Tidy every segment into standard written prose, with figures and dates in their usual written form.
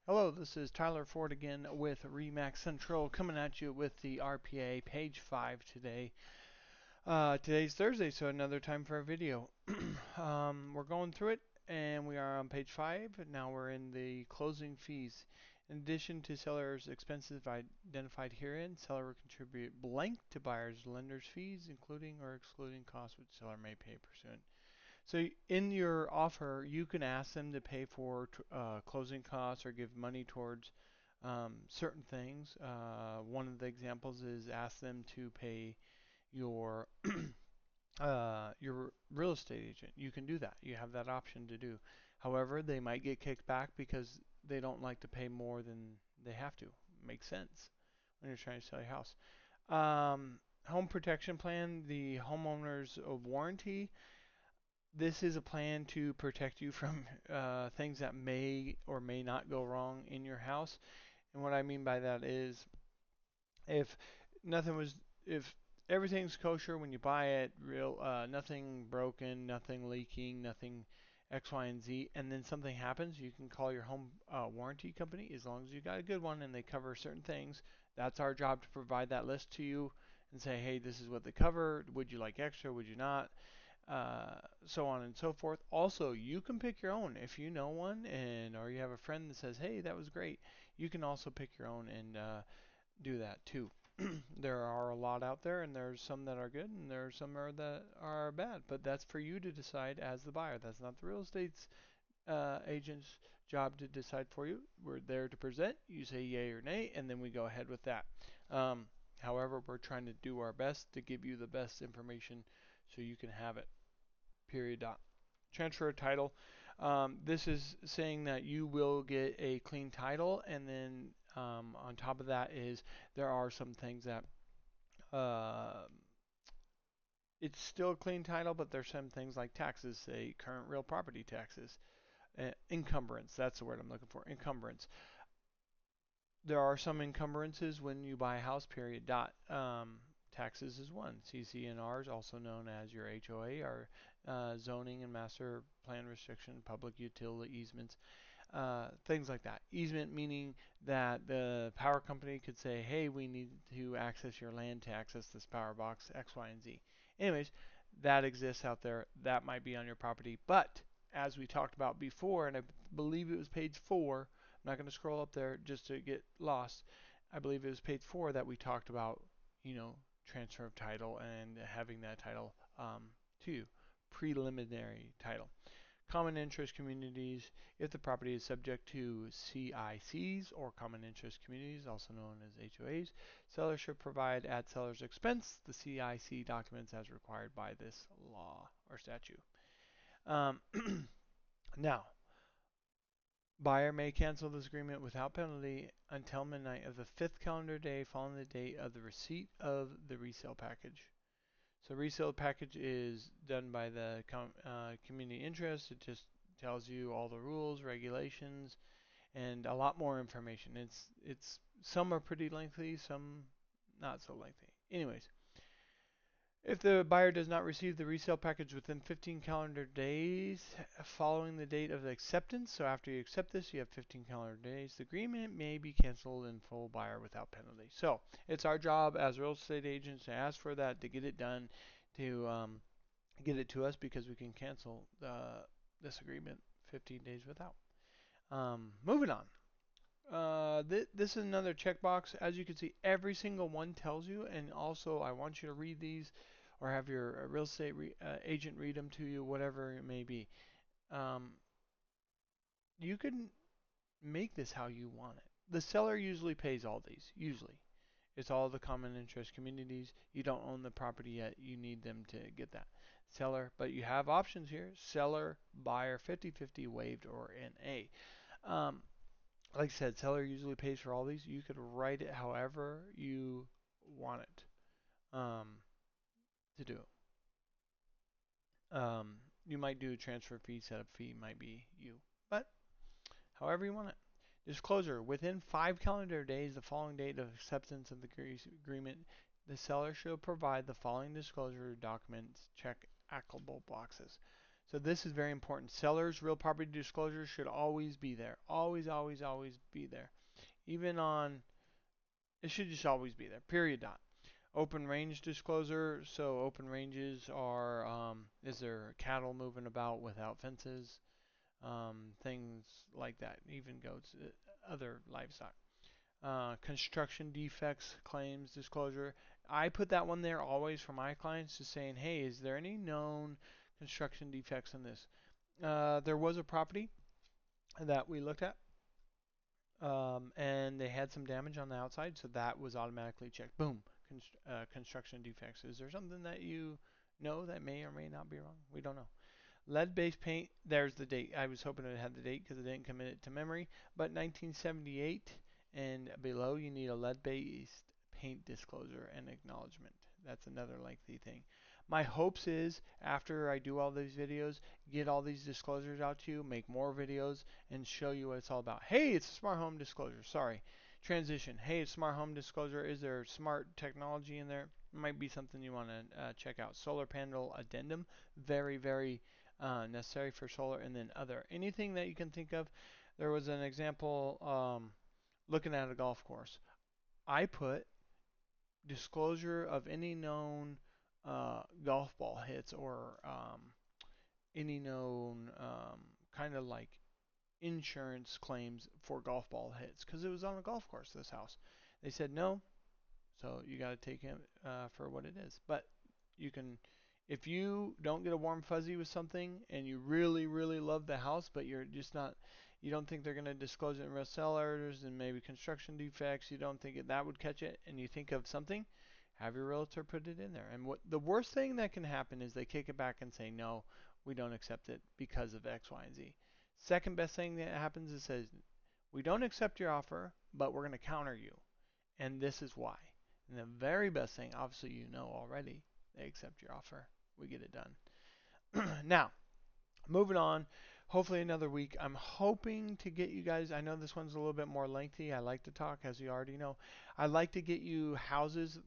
Hello, this is Tyler Ford again with Remax Central coming at you with the RPA page 5 today. Today's Thursday, so another time for a video. We're going through it and we are on page 5. Now we're in the closing fees. In addition to seller's expenses identified herein, seller will contribute blank to buyer's lender's fees, including or excluding costs which seller may pay pursuant. So in your offer, you can ask them to pay for closing costs or give money towards certain things. One of the examples is ask them to pay your your real estate agent. You can do that. You have that option to do. However, they might get kicked back because they don't like to pay more than they have to. Makes sense when you're trying to sell your house. Home protection plan, the homeowner's warranty. This is a plan to protect you from things that may or may not go wrong in your house. And what I mean by that is if nothing was, if everything's kosher when you buy it, nothing broken, nothing leaking, nothing X, Y, and Z, and then something happens, you can call your home warranty company as long as you got a good one and they cover certain things. That's our job to provide that list to you and say, hey, this is what they cover. Would you like extra? Would you not? So on and so forth. Also, you can pick your own if you know one, and or you have a friend that says, "Hey, that was great." You can also pick your own and do that too. There are a lot out there, and there's some that are good, and there's some that are bad. But that's for you to decide as the buyer. That's not the real estate's agent's job to decide for you. We're there to present. You say yay or nay, and then we go ahead with that. Um, However, we're trying to do our best to give you the best information so you can have it. Period. Dot. Transfer of title. This is saying that you will get a clean title, and then on top of that is there are some things that uh, it's still a clean title, but there's some things like taxes, say current real property taxes, encumbrance. That's the word I'm looking for. Encumbrance. There are some encumbrances when you buy a house. Period. Dot. Taxes is one. CC&Rs, also known as your HOA, are zoning and master plan restriction, public utility easements, things like that. Easement meaning that the power company could say, hey, we need to access your land to access this power box, X, Y, and Z. Anyways, that exists out there. That might be on your property. But as we talked about before, and I believe it was page 4, I'm not going to scroll up there just to get lost. I believe it was page 4 that we talked about, transfer of title and having that title to you. Preliminary title. Common interest communities. If the property is subject to CICs or common interest communities, also known as HOAs, seller should provide at seller's expense the CIC documents as required by this law or statute. Um, Now, buyer may cancel this agreement without penalty until midnight of the 5th calendar day following the date of the receipt of the resale package. So resale package is done by the community interest. It just tells you all the rules, regulations, and a lot more information. It's some are pretty lengthy, some not so lengthy. Anyways, if the buyer does not receive the resale package within 15 calendar days following the date of the acceptance, so after you accept this, you have 15 calendar days, the agreement may be canceled in full buyer without penalty. So it's our job as real estate agents to ask for that, to get it done, to get it to us because we can cancel this agreement 15 days without. Moving on. This is another checkbox. As you can see, every single one tells you, and also I want you to read these or have your real estate agent read them to you, whatever it may be. Um, you can make this how you want it. The seller usually pays all these, usually. It's all the common interest communities. You don't own the property yet. You need them to get that. Seller, but you have options here. Seller, buyer, 50-50 waived, or NA. Like I said, seller usually pays for all these. You could write it however you want it to do. You might do a transfer fee, setup fee, might be you, but however you want it. Disclosure: within 5 calendar days, the following date of acceptance of the agreement, the seller should provide the following disclosure documents. Check applicable boxes. So this is very important. Seller's real property disclosure should always be there. Always, always, always be there. Even on, it should just always be there. Period. Dot. Open range disclosure. So open ranges are, is there cattle moving about without fences? Things like that. Even goats, other livestock. Construction defects claims disclosure. I put that one there always for my clients, just saying, hey, is there any known construction defects in this? There was a property that we looked at, and they had some damage on the outside, so that was automatically checked. Boom, construction defects. Is there something that you know that may or may not be wrong? We don't know. Lead-based paint, there's the date. I was hoping it had the date because I didn't commit it to memory, but 1978 and below, you need a lead-based paint disclosure and acknowledgement. That's another lengthy thing. My hopes is after I do all these videos, get all these disclosures out to you, make more videos, and show you what it's all about. Hey, it's a smart home disclosure. Sorry. Transition. Hey, it's smart home disclosure. Is there smart technology in there? Might be something you want to check out. Solar panel addendum. Very, very necessary for solar, and then other. Anything that you can think of. There was an example looking at a golf course. I put disclosure of any known golf ball hits or any known kind of like insurance claims for golf ball hits because it was on a golf course, this house. They said no, so you got to take it for what it is. But you can, if you don't get a warm fuzzy with something and you really, really love the house, but you're just not, you don't think they're going to disclose it in real sellers and maybe construction defects, you don't think that would catch it, and you think of something, have your realtor put it in there. And what the worst thing that can happen is they kick it back and say, no, we don't accept it because of X, Y, and Z. Second best thing that happens is says, we don't accept your offer, but we're going to counter you. And this is why. And the very best thing, obviously you know already, they accept your offer. We get it done. Now, moving on. Hopefully another week. I'm hoping to get you guys, I know this one's a little bit more lengthy. I like to talk, as you already know. I like to get you houses,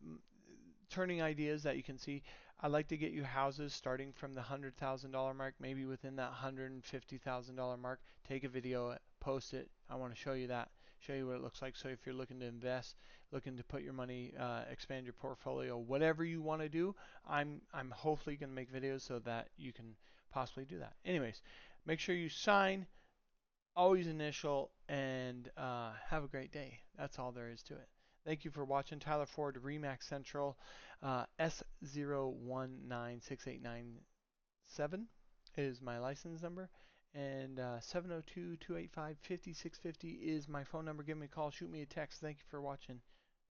turning ideas that you can see. I like to get you houses starting from the $100,000 mark, maybe within that $150,000 mark. Take a video, post it. I want to show you that, show you what it looks like. So if you're looking to invest, looking to put your money, expand your portfolio, whatever you want to do, I'm hopefully going to make videos so that you can possibly do that. Anyways, make sure you sign, always initial, and have a great day. That's all there is to it. Thank you for watching. Tyler Ford, Remax Central, S0196897 is my license number, and 702-285-5650 is my phone number. Give me a call, shoot me a text. Thank you for watching.